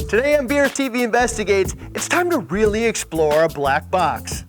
Today on BRStv Investigates, it's time to really explore a black box.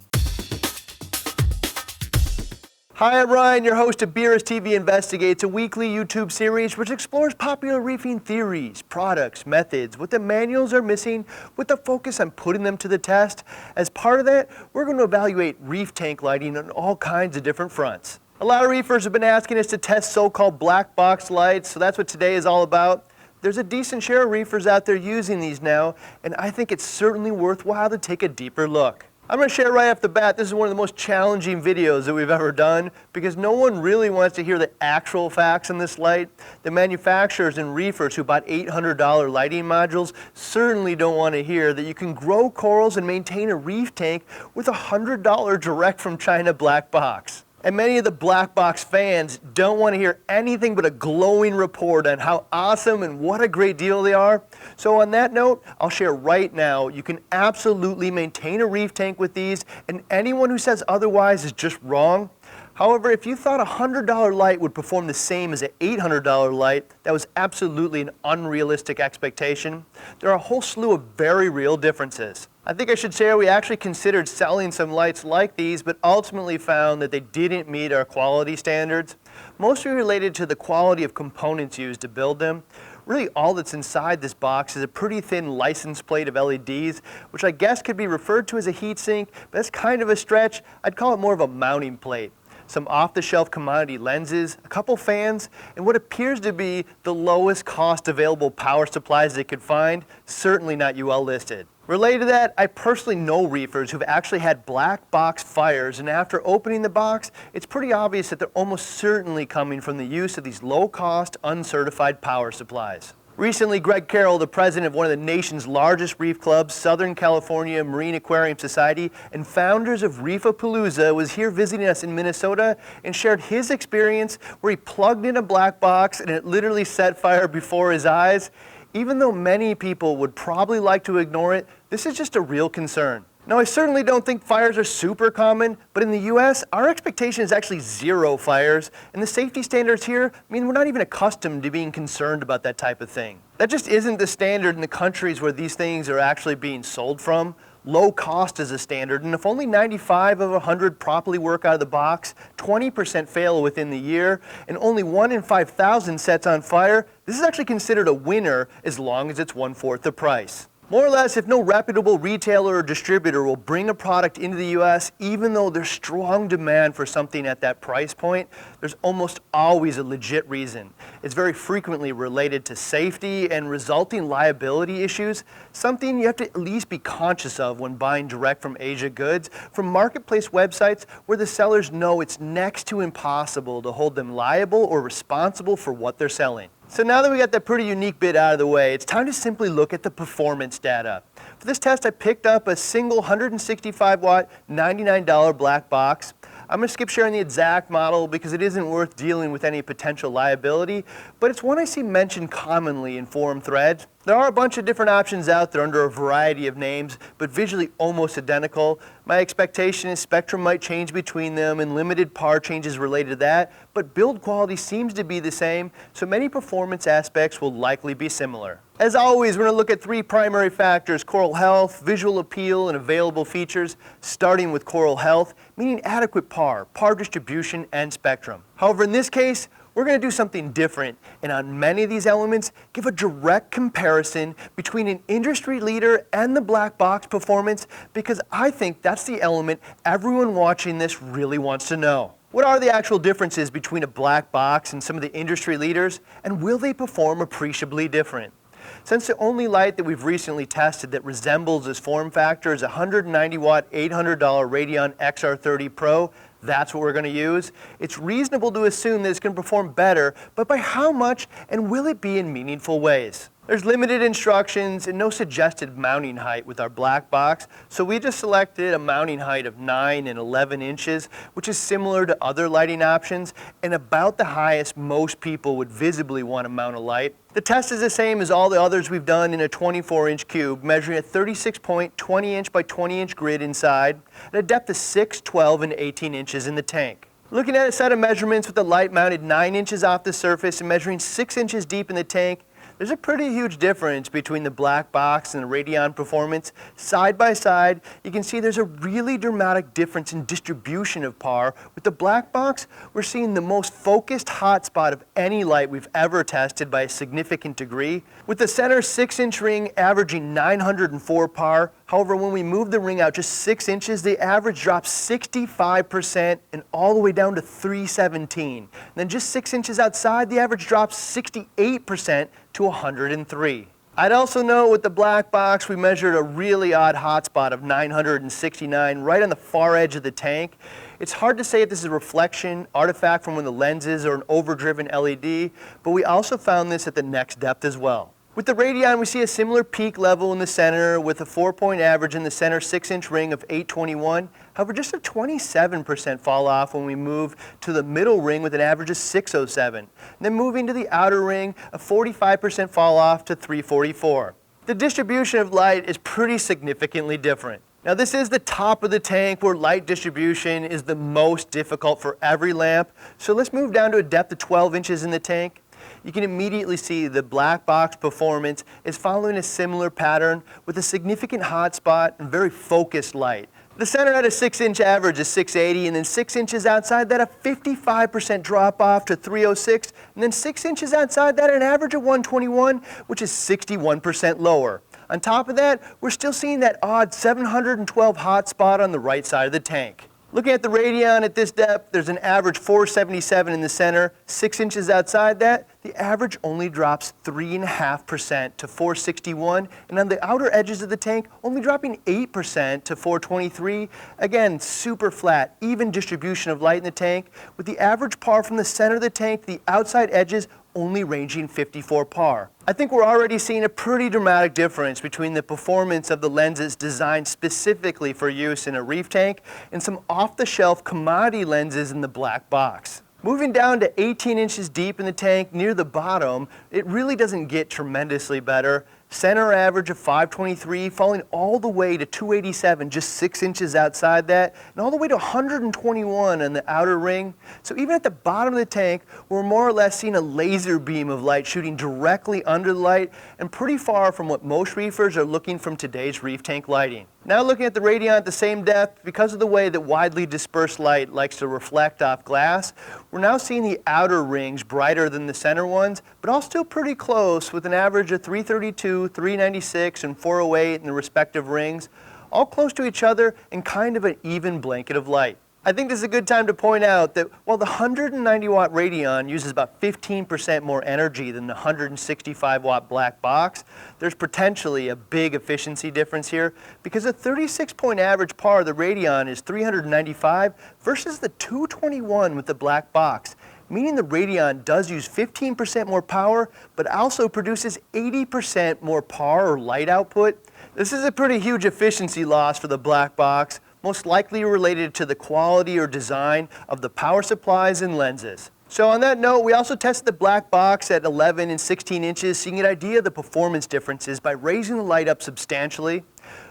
Hi, I'm Ryan, your host of BRStv Investigates, a weekly YouTube series which explores popular reefing theories, products, methods, what the manuals are missing, with a focus on putting them to the test. As part of that, we're going to evaluate reef tank lighting on all kinds of different fronts. A lot of reefers have been asking us to test so-called black box lights, so that's what today is all about. There's a decent share of reefers out there using these now, and I think it's certainly worthwhile to take a deeper look. I'm going to share right off the bat, this is one of the most challenging videos that we've ever done because no one really wants to hear the actual facts on this light. The manufacturers and reefers who bought $800 lighting modules certainly don't want to hear that you can grow corals and maintain a reef tank with a $100 direct from China black box. And many of the black box fans don't want to hear anything but a glowing report on how awesome and what a great deal they are. So on that note, I'll share right now, you can absolutely maintain a reef tank with these, and anyone who says otherwise is just wrong. However, if you thought a $100 light would perform the same as an $800 light, that was absolutely an unrealistic expectation. There are a whole slew of very real differences. I think I should share we actually considered selling some lights like these, but ultimately found that they didn't meet our quality standards, mostly related to the quality of components used to build them. Really all that's inside this box is a pretty thin license plate of LEDs, which I guess could be referred to as a heat sink, but that's kind of a stretch. I'd call it more of a mounting plate. Some off-the-shelf commodity lenses, a couple fans, and what appears to be the lowest cost available power supplies they could find, certainly not UL listed. Related to that, I personally know reefers who've actually had black box fires, and after opening the box, it's pretty obvious that they're almost certainly coming from the use of these low-cost, uncertified power supplies. Recently, Greg Carroll, the president of one of the nation's largest reef clubs, Southern California Marine Aquarium Society, and founders of Reefapalooza, was here visiting us in Minnesota and shared his experience where he plugged in a black box and it literally set fire before his eyes. Even though many people would probably like to ignore it, this is just a real concern. Now, I certainly don't think fires are super common, but in the US, our expectation is actually 0 fires, and the safety standards here mean we're not even accustomed to being concerned about that type of thing. That just isn't the standard in the countries where these things are actually being sold from. Low cost is a standard, and if only 95 of 100 properly work out of the box, 20% fail within the year, and only 1 in 5,000 sets on fire, this is actually considered a winner as long as it's 1/4 the price. More or less, if no reputable retailer or distributor will bring a product into the US, even though there's strong demand for something at that price point, there's almost always a legit reason. It's very frequently related to safety and resulting liability issues, something you have to at least be conscious of when buying direct from Asia goods from marketplace websites where the sellers know it's next to impossible to hold them liable or responsible for what they're selling. So now that we got that pretty unique bit out of the way, it's time to simply look at the performance data. For this test, I picked up a single 165 watt, $99 black box. I'm going to skip sharing the exact model because it isn't worth dealing with any potential liability, but it's one I see mentioned commonly in forum threads. There are a bunch of different options out there under a variety of names, but visually almost identical. My expectation is spectrum might change between them and limited par changes related to that, but build quality seems to be the same, so many performance aspects will likely be similar. As always, we're going to look at 3 primary factors: coral health, visual appeal, and available features, starting with coral health, meaning adequate par distribution, and spectrum. However, in this case, we're going to do something different, and on many of these elements, give a direct comparison between an industry leader and the black box performance, because I think that's the element everyone watching this really wants to know. What are the actual differences between a black box and some of the industry leaders, and will they perform appreciably different? Since the only light that we've recently tested that resembles this form factor is a 190 watt, $800 Radion XR30 Pro, that's what we're going to use. It's reasonable to assume that it's going to perform better, but by how much, and will it be in meaningful ways? There's limited instructions and no suggested mounting height with our black box, so we just selected a mounting height of 9 and 11 inches, which is similar to other lighting options and about the highest most people would visibly want to mount a light. The test is the same as all the others we've done in a 24-inch cube, measuring a 36-point, 20-inch by 20-inch grid inside, at a depth of 6, 12, and 18 inches in the tank. Looking at a set of measurements with the light mounted 9 inches off the surface and measuring 6 inches deep in the tank, There's a pretty huge difference between the black box and the Radion performance. Side by side, you can see there's a really dramatic difference in distribution of PAR. With the black box, we're seeing the most focused hotspot of any light we've ever tested by a significant degree, with the center 6-inch ring averaging 904 PAR. However, when we move the ring out just 6 inches, the average drops 65% and all the way down to 317. And then just 6 inches outside, the average drops 68% to 103. I'd also note with the black box, we measured a really odd hotspot of 969 right on the far edge of the tank. It's hard to say if this is a reflection, artifact from one of the lenses, or an overdriven LED, but we also found this at the next depth as well. With the Radion, we see a similar peak level in the center with a 4-point average in the center 6-inch ring of 821. However, just a 27% fall off when we move to the middle ring with an average of 607. And then moving to the outer ring, a 45% fall off to 344. The distribution of light is pretty significantly different. Now this is the top of the tank where light distribution is the most difficult for every lamp. So let's move down to a depth of 12 inches in the tank. You can immediately see the black box performance is following a similar pattern with a significant hotspot and very focused light. The center at a 6-inch average is 680, and then 6 inches outside that a 55% drop off to 306, and then 6 inches outside that an average of 121, which is 61% lower. On top of that, we're still seeing that odd 712 hotspot on the right side of the tank. Looking at the Radion at this depth, there's an average 477 in the center. 6 inches outside that, the average only drops 3.5% to 461, and on the outer edges of the tank, only dropping 8% to 423. Again, super flat, even distribution of light in the tank, with the average PAR from the center of the tank to the outside edges only ranging 54 PAR. I think we're already seeing a pretty dramatic difference between the performance of the lenses designed specifically for use in a reef tank and some off-the-shelf commodity lenses in the black box. Moving down to 18 inches deep in the tank near the bottom, it really doesn't get tremendously better. Center average of 523, falling all the way to 287, just 6 inches outside that, and all the way to 121 in the outer ring. So even at the bottom of the tank, we're more or less seeing a laser beam of light shooting directly under the light and pretty far from what most reefers are looking from today's reef tank lighting. Now looking at the Radion at the same depth, because of the way that widely dispersed light likes to reflect off glass, we're now seeing the outer rings brighter than the center ones, but all still pretty close with an average of 332, 396, and 408 in the respective rings, all close to each other in kind of an even blanket of light. I think this is a good time to point out that while the 190 watt Radion uses about 15% more energy than the 165 watt black box, there's potentially a big efficiency difference here because a 36-point average PAR of the Radion is 395 versus the 221 with the black box, meaning the Radion does use 15% more power but also produces 80% more PAR or light output. This is a pretty huge efficiency loss for the black box, most likely related to the quality or design of the power supplies and lenses. So on that note, we also tested the black box at 11 and 16 inches so you can get an idea of the performance differences by raising the light up substantially.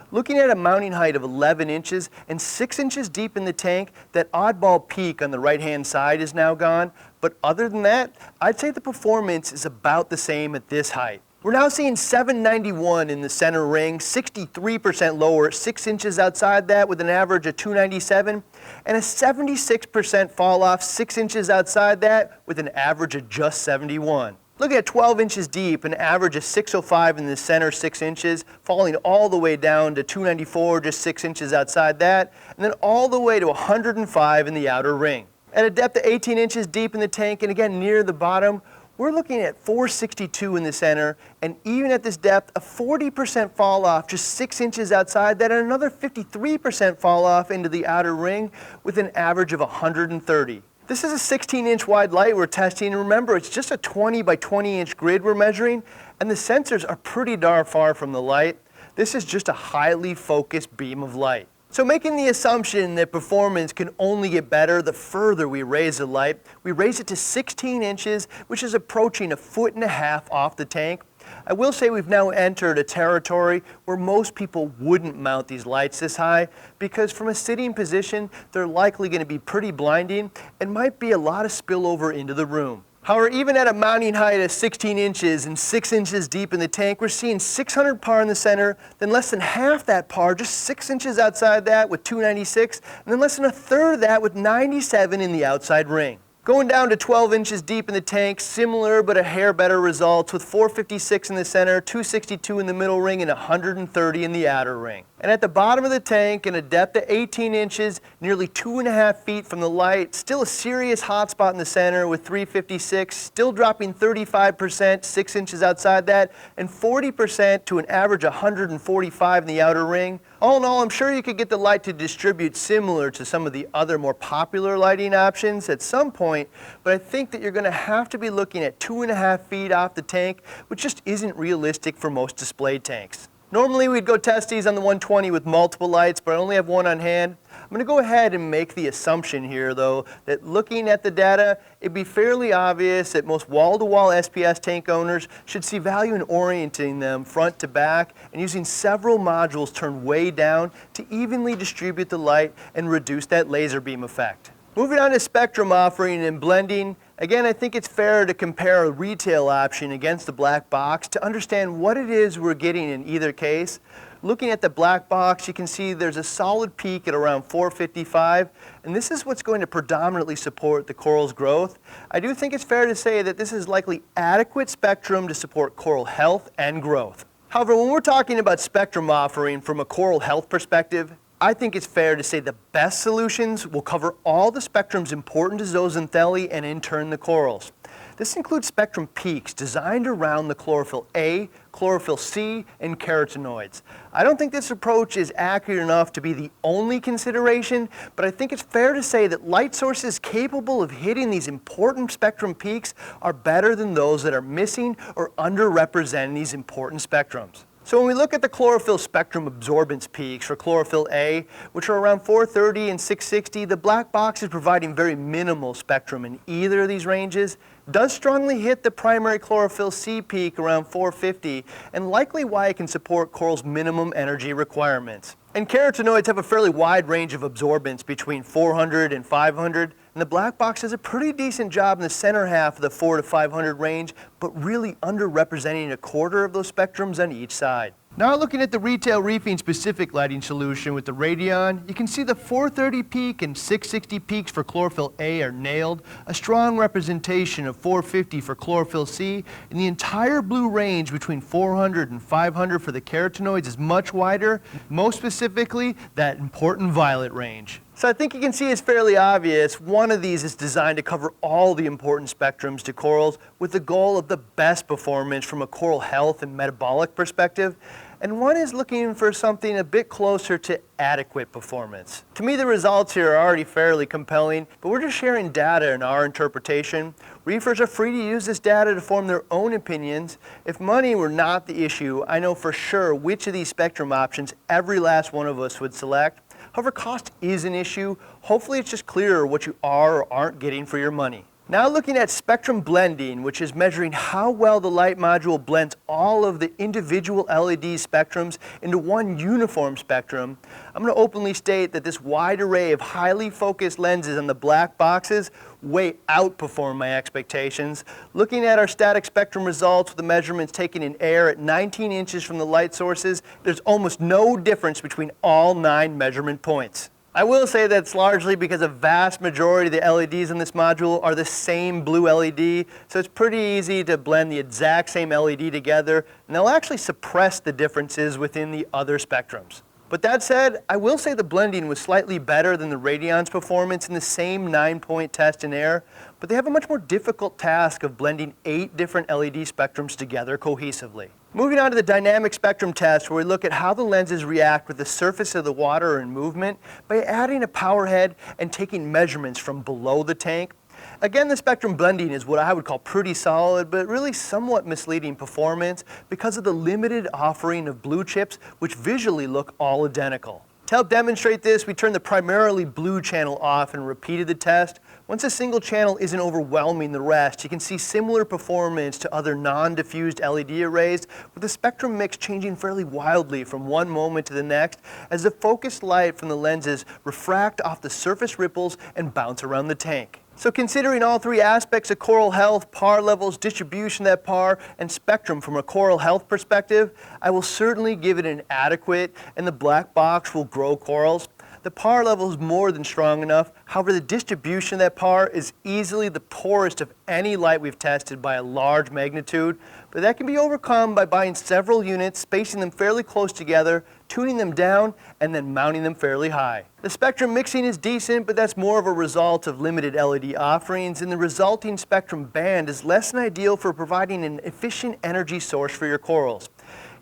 Looking at a mounting height of 11 inches and 6 inches deep in the tank, that oddball peak on the right-hand side is now gone. But other than that, I'd say the performance is about the same at this height. We're now seeing 791 in the center ring, 63% lower, 6 inches outside that with an average of 297, and a 76% fall off 6 inches outside that with an average of just 71. Looking at 12 inches deep, an average of 605 in the center 6 inches, falling all the way down to 294, just 6 inches outside that, and then all the way to 105 in the outer ring. At a depth of 18 inches deep in the tank, and again near the bottom, we're looking at 462 in the center, and even at this depth, a 40% fall off just 6 inches outside that, and another 53% fall off into the outer ring with an average of 130. This is a 16-inch wide light we're testing, and remember, it's just a 20 by 20 inch grid we're measuring, and the sensors are pretty darn far from the light. This is just a highly focused beam of light. So making the assumption that performance can only get better the further we raise the light, we raise it to 16 inches, which is approaching 1.5 feet off the tank. I will say we've now entered a territory where most people wouldn't mount these lights this high because from a sitting position, they're likely going to be pretty blinding and might be a lot of spillover into the room. However, even at a mounting height of 16 inches and 6 inches deep in the tank, we're seeing 600 par in the center, then less than half that par, just 6 inches outside that with 296, and then less than a third of that with 97 in the outside ring. Going down to 12 inches deep in the tank, similar but a hair better results with 456 in the center, 262 in the middle ring, and 130 in the outer ring. And at the bottom of the tank, in a depth of 18 inches, nearly 2.5 feet from the light, still a serious hot spot in the center with 356, still dropping 35%, 6 inches outside that, and 40% to an average 145 in the outer ring. All in all, I'm sure you could get the light to distribute similar to some of the other more popular lighting options at some point, but I think that you're going to have to be looking at 2.5 feet off the tank, which just isn't realistic for most display tanks. Normally we'd go test these on the 120 with multiple lights, but I only have one on hand. I'm going to go ahead and make the assumption here though that looking at the data, it'd be fairly obvious that most wall-to-wall SPS tank owners should see value in orienting them front to back and using several modules turned way down to evenly distribute the light and reduce that laser beam effect. Moving on to spectrum offering and blending, again, I think it's fair to compare a retail option against the black box to understand what it is we're getting in either case. Looking at the black box, you can see there's a solid peak at around 455, and this is what's going to predominantly support the coral's growth. I do think it's fair to say that this is likely adequate spectrum to support coral health and growth. However, when we're talking about spectrum offering from a coral health perspective, I think it's fair to say the best solutions will cover all the spectrums important to zooxanthellae and in turn the corals. This includes spectrum peaks designed around the chlorophyll A, chlorophyll C, and carotenoids. I don't think this approach is accurate enough to be the only consideration, but I think it's fair to say that light sources capable of hitting these important spectrum peaks are better than those that are missing or underrepresenting these important spectrums. So when we look at the chlorophyll spectrum absorbance peaks for chlorophyll A, which are around 430 and 660, the black box is providing very minimal spectrum in either of these ranges, does strongly hit the primary chlorophyll C peak around 450, and likely why it can support coral's minimum energy requirements. And carotenoids have a fairly wide range of absorbance between 400 and 500, and the black box does a pretty decent job in the center half of the 400 to 500 range, but really underrepresenting a quarter of those spectrums on each side. Now looking at the retail reefing specific lighting solution with the Radion, you can see the 430 peak and 660 peaks for chlorophyll A are nailed, a strong representation of 450 for chlorophyll C, and the entire blue range between 400 and 500 for the carotenoids is much wider, most specifically that important violet range. So I think you can see it's fairly obvious one of these is designed to cover all the important spectrums to corals with the goal of the best performance from a coral health and metabolic perspective, and one is looking for something a bit closer to adequate performance. To me, the results here are already fairly compelling, but we're just sharing data in our interpretation. Reefers are free to use this data to form their own opinions. If money were not the issue, I know for sure which of these spectrum options every last one of us would select. However, cost is an issue. Hopefully it's just clearer what you are or aren't getting for your money. Now looking at spectrum blending, which is measuring how well the light module blends all of the individual LED spectrums into one uniform spectrum, I'm going to openly state that this wide array of highly focused lenses on the black boxes way outperform my expectations. Looking at our static spectrum results with the measurements taken in air at 19 inches from the light sources, there's almost no difference between all 9 measurement points. I will say that's largely because a vast majority of the LEDs in this module are the same blue LED, so it's pretty easy to blend the exact same LED together, and they'll actually suppress the differences within the other spectrums. But that said, I will say the blending was slightly better than the Radion's performance in the same 9-point test in air, but they have a much more difficult task of blending 8 different LED spectrums together cohesively. Moving on to the dynamic spectrum test, where we look at how the lenses react with the surface of the water and movement by adding a power head and taking measurements from below the tank. Again, the spectrum blending is what I would call pretty solid, but really somewhat misleading performance because of the limited offering of blue chips, which visually look all identical. To help demonstrate this, we turned the primarily blue channel off and repeated the test. Once a single channel isn't overwhelming the rest, you can see similar performance to other non-diffused LED arrays, with the spectrum mix changing fairly wildly from one moment to the next as the focused light from the lenses refract off the surface ripples and bounce around the tank. So considering all three aspects of coral health, par levels, distribution of that par, and spectrum from a coral health perspective, I will certainly give it an adequate, and the black box will grow corals. The par level is more than strong enough. However, the distribution of that par is easily the poorest of any light we've tested by a large magnitude, but that can be overcome by buying several units, spacing them fairly close together, tuning them down, and then mounting them fairly high. The spectrum mixing is decent, but that's more of a result of limited LED offerings, and the resulting spectrum band is less than ideal for providing an efficient energy source for your corals.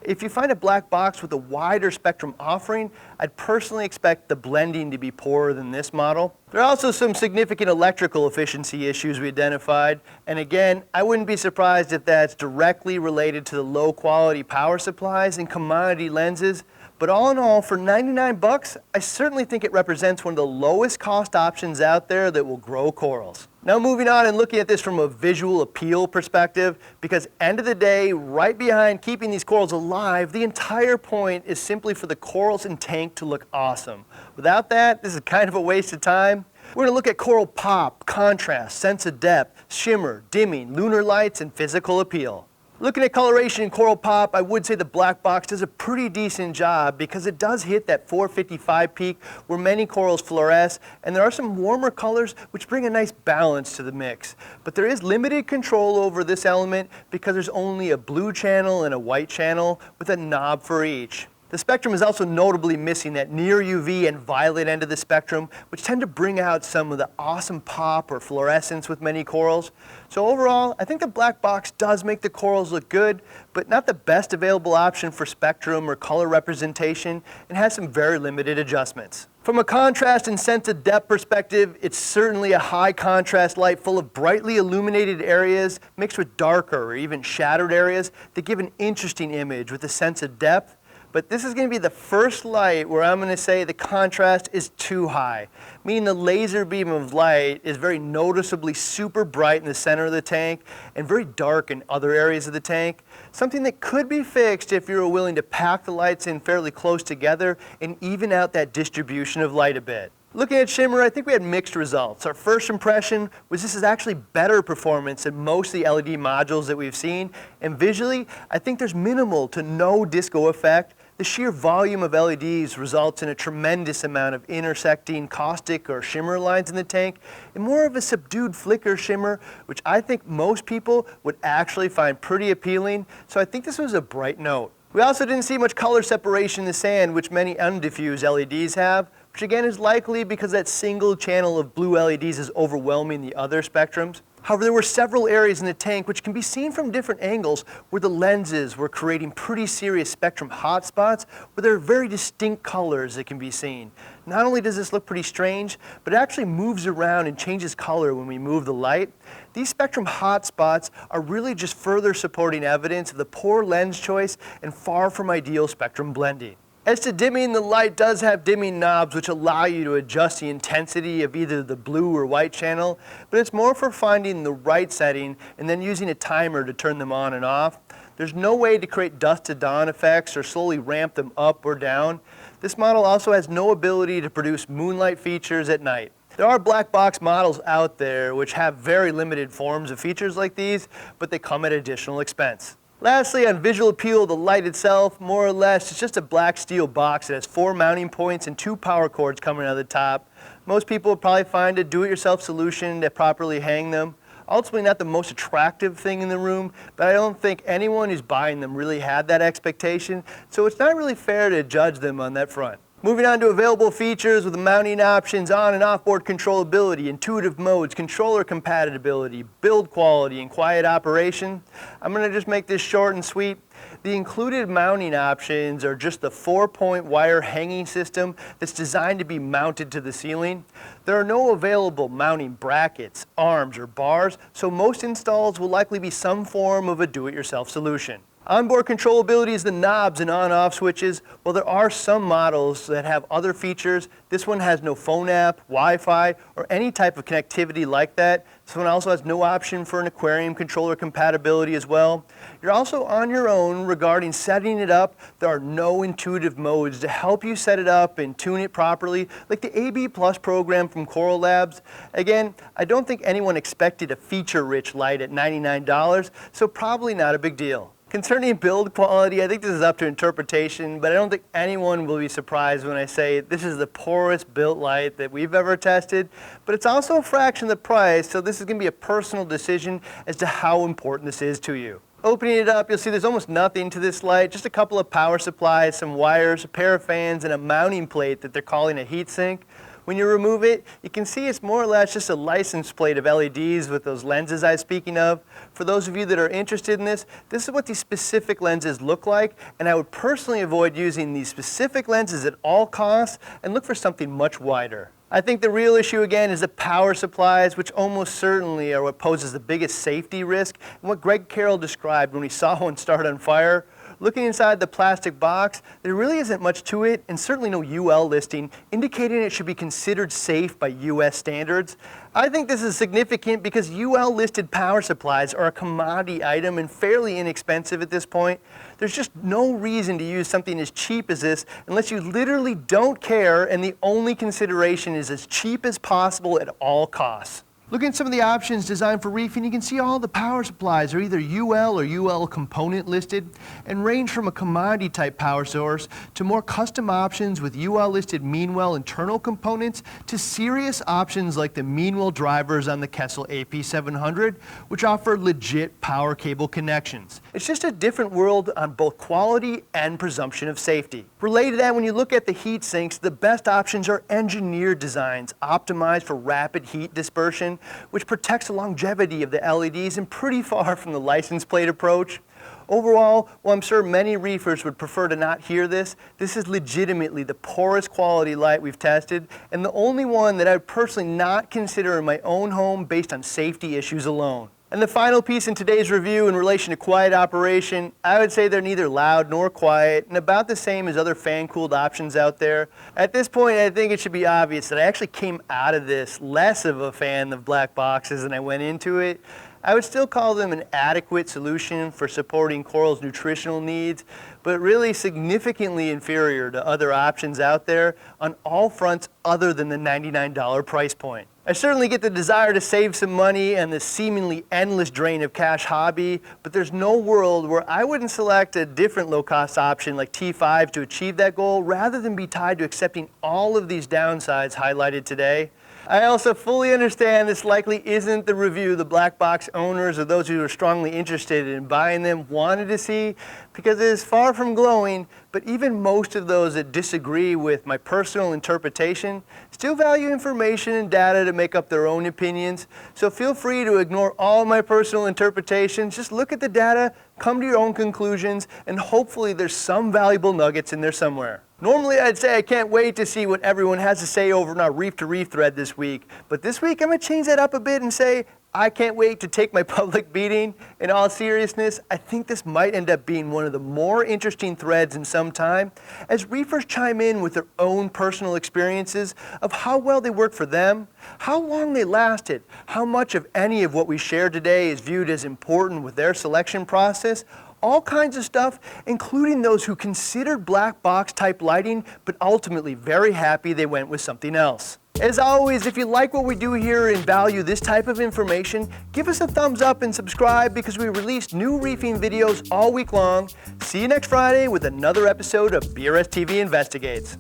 If you find a black box with a wider spectrum offering, I'd personally expect the blending to be poorer than this model. There are also some significant electrical efficiency issues we identified, and again, I wouldn't be surprised if that's directly related to the low quality power supplies and commodity lenses. But all in all, for 99 bucks, I certainly think it represents one of the lowest cost options out there that will grow corals. Now moving on and looking at this from a visual appeal perspective, because end of the day, right behind keeping these corals alive, the entire point is simply for the corals in tank to look awesome. Without that, this is kind of a waste of time. We're going to look at coral pop, contrast, sense of depth, shimmer, dimming, lunar lights, and physical appeal. Looking at coloration in coral pop, I would say the black box does a pretty decent job because it does hit that 455 peak where many corals fluoresce, and there are some warmer colors which bring a nice balance to the mix. But there is limited control over this element because there's only a blue channel and a white channel with a knob for each. The spectrum is also notably missing that near UV and violet end of the spectrum, which tend to bring out some of the awesome pop or fluorescence with many corals. So overall, I think the black box does make the corals look good, but not the best available option for spectrum or color representation, and has some very limited adjustments. From a contrast and sense of depth perspective, it's certainly a high contrast light full of brightly illuminated areas mixed with darker or even shadowed areas that give an interesting image with a sense of depth. But this is going to be the first light where I'm going to say the contrast is too high, meaning the laser beam of light is very noticeably super bright in the center of the tank and very dark in other areas of the tank, something that could be fixed if you were willing to pack the lights in fairly close together and even out that distribution of light a bit. Looking at shimmer, I think we had mixed results. Our first impression was this is actually better performance than most of the LED modules that we've seen, and visually, I think there's minimal to no disco effect. The sheer volume of LEDs results in a tremendous amount of intersecting caustic or shimmer lines in the tank, and more of a subdued flicker shimmer, which I think most people would actually find pretty appealing, so I think this was a bright note. We also didn't see much color separation in the sand, which many undiffused LEDs have, which again is likely because that single channel of blue LEDs is overwhelming the other spectrums. However, there were several areas in the tank which can be seen from different angles where the lenses were creating pretty serious spectrum hotspots where there are very distinct colors that can be seen. Not only does this look pretty strange, but it actually moves around and changes color when we move the light. These spectrum hotspots are really just further supporting evidence of the poor lens choice and far from ideal spectrum blending. As to dimming, the light does have dimming knobs which allow you to adjust the intensity of either the blue or white channel, but it's more for finding the right setting and then using a timer to turn them on and off. There's no way to create dusk to dawn effects or slowly ramp them up or down. This model also has no ability to produce moonlight features at night. There are black box models out there which have very limited forms of features like these, but they come at additional expense. Lastly, on visual appeal, the light itself, more or less, it's just a black steel box that has 4 mounting points and 2 power cords coming out of the top. Most people will probably find a do-it-yourself solution to properly hang them. Ultimately not the most attractive thing in the room, but I don't think anyone who's buying them really had that expectation, so it's not really fair to judge them on that front. Moving on to available features with the mounting options, on and off-board controllability, intuitive modes, controller compatibility, build quality, and quiet operation. I'm going to just make this short and sweet. The included mounting options are just the 4-point wire hanging system that's designed to be mounted to the ceiling. There are no available mounting brackets, arms, or bars, so most installs will likely be some form of a do-it-yourself solution. Onboard controllability is the knobs and on-off switches. While there are some models that have other features, this one has no phone app, Wi-Fi, or any type of connectivity like that. This one also has no option for an aquarium controller compatibility as well. You're also on your own regarding setting it up. There are no intuitive modes to help you set it up and tune it properly, like the AB Plus program from Coral Labs. Again, I don't think anyone expected a feature-rich light at $99, so probably not a big deal. Concerning build quality, I think this is up to interpretation, but I don't think anyone will be surprised when I say this is the poorest built light that we've ever tested, but it's also a fraction of the price, so this is going to be a personal decision as to how important this is to you. Opening it up, you'll see there's almost nothing to this light, just a couple of power supplies, some wires, a pair of fans, and a mounting plate that they're calling a heat sink. When you remove it, you can see it's more or less just a license plate of LEDs with those lenses I was speaking of. For those of you that are interested in this is what these specific lenses look like, and I would personally avoid using these specific lenses at all costs and look for something much wider. I think the real issue again is the power supplies, which almost certainly are what poses the biggest safety risk, and what Greg Carroll described when he saw one start on fire. Looking inside the plastic box, there really isn't much to it, and certainly no UL listing indicating it should be considered safe by US standards. I think this is significant because UL listed power supplies are a commodity item and fairly inexpensive at this point. There's just no reason to use something as cheap as this unless you literally don't care and the only consideration is as cheap as possible at all costs. Looking at some of the options designed for reefing, you can see all the power supplies are either UL or UL component listed and range from a commodity type power source to more custom options with UL listed Meanwell internal components to serious options like the Meanwell drivers on the Kessel AP700, which offer legit power cable connections. It's just a different world on both quality and presumption of safety. Related to that, when you look at the heat sinks, the best options are engineered designs optimized for rapid heat dispersion, which protects the longevity of the LEDs and pretty far from the license plate approach. Overall, while I'm sure many reefers would prefer to not hear this is legitimately the poorest quality light we've tested and the only one that I would personally not consider in my own home based on safety issues alone. And the final piece in today's review in relation to quiet operation, I would say they're neither loud nor quiet and about the same as other fan-cooled options out there. At this point, I think it should be obvious that I actually came out of this less of a fan of black boxes than I went into it. I would still call them an adequate solution for supporting coral's nutritional needs, but really significantly inferior to other options out there on all fronts other than the $99 price point. I certainly get the desire to save some money and the seemingly endless drain of cash hobby, but there's no world where I wouldn't select a different low-cost option like T5 to achieve that goal rather than be tied to accepting all of these downsides highlighted today. I also fully understand this likely isn't the review the black box owners or those who are strongly interested in buying them wanted to see, because it is far from glowing, but even most of those that disagree with my personal interpretation still value information and data to make up their own opinions. So feel free to ignore all my personal interpretations, just look at the data, come to your own conclusions, and hopefully there's some valuable nuggets in there somewhere. Normally I'd say I can't wait to see what everyone has to say over in our Reef to Reef thread this week, but this week I'm going to change that up a bit and say I can't wait to take my public beating. In all seriousness, I think this might end up being one of the more interesting threads in some time as reefers chime in with their own personal experiences of how well they work for them, how long they lasted, how much of any of what we shared today is viewed as important with their selection process, all kinds of stuff, including those who considered black box type lighting but ultimately very happy they went with something else. As always, if you like what we do here and value this type of information, give us a thumbs up and subscribe because we release new reefing videos all week long. See you next Friday with another episode of BRStv Investigates.